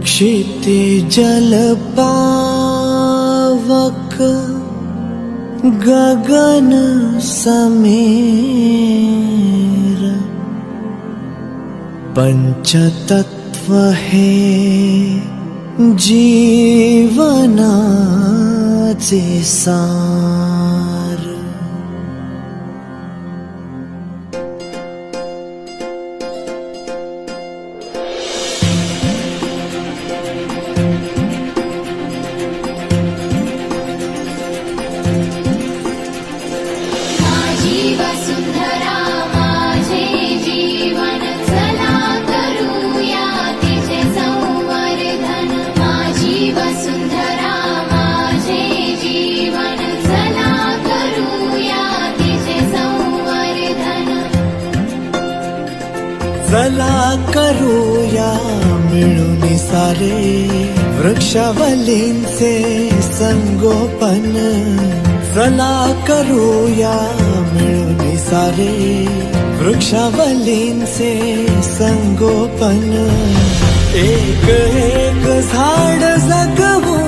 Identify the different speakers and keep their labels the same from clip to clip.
Speaker 1: क्षितिजल पावक गगन समीर पंचतत्व हे जीवनाचे सार। चला करूया मिळून सारे वृक्षावलींचे संगोपन। चला करूया मिळून सारे वृक्षावलींचे संगोपन। एक एक झाड जगवू,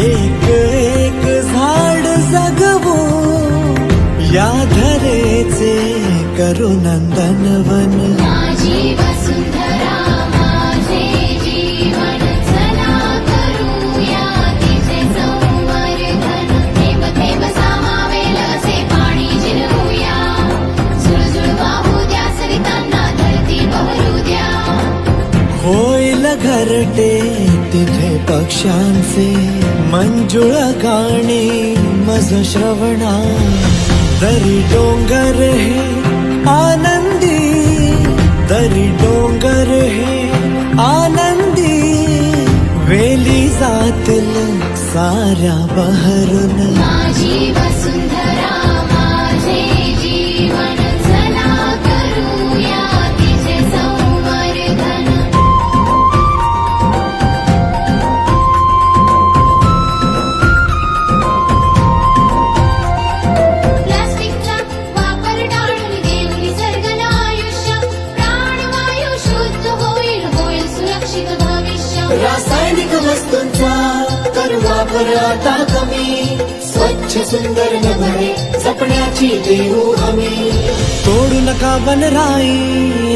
Speaker 1: एक एक झाड जगवू, या धरेचे करू नंदनवन।
Speaker 2: माझी वसुंधरा माझे जीवन, चला करूया तिचे संवर्धन। थेंब थेंब सामावेल असे पाणी जिरवूया, झुळझुळ वाहू द्या सरितांना धरती बहरू द्या।
Speaker 1: होईल घरटे तिथे पक्ष्यांचे मंजुळ गाणे मज श्रवणा। दरी डोंगर हे आनंदी, दरी डोंगर हे आनंदी, वेली जातील साऱ्या बहरून।
Speaker 2: माझी वसुंधरा माझे जीवन, चला करूया तिचे संवर्धन। प्लास्टिकचा वापर टाळून देऊ निसर्गाला आयुष्य, प्राणवायू शुद्ध होईल, होईल सुरक्षित भविष्य।
Speaker 1: रासायनिक वस्तूंचा कर वापर आता कमी, स्वच्छ सुंदर नभरे जपण्याची देऊ हमी। तोडू नका वनराई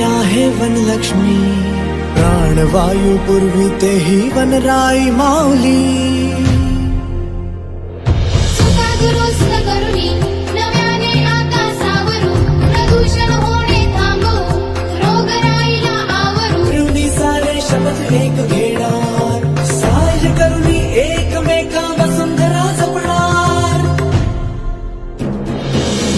Speaker 1: आहे वनलक्ष्मी, प्राणवायू पूर्वी तेही वनराई माऊली।
Speaker 2: चुका दुरुस्त करूनी नव्याने आता सावरू, प्रदूषण होणे थांबवू, रोगराईला आवरू।
Speaker 1: मिळून सारे शपथ एक घेणार, सहाय्य करूनी एकमेका वसुंधरा जपणार।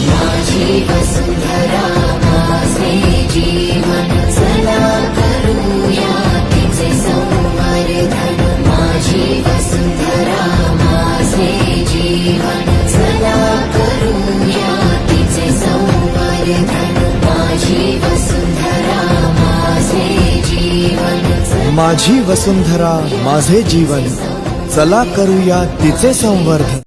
Speaker 2: माझी वसुंधरा माझे जीवन, चला करूया तिचे संवर्धन। माझी वसुंधरा माझे जीवन, चला करूया तिचे संवर्धन। माझी वसुंधरा माझे जीवन,
Speaker 1: माझी वसुंधरा माझे जीवन, चला करूया तिचे संवर्धन।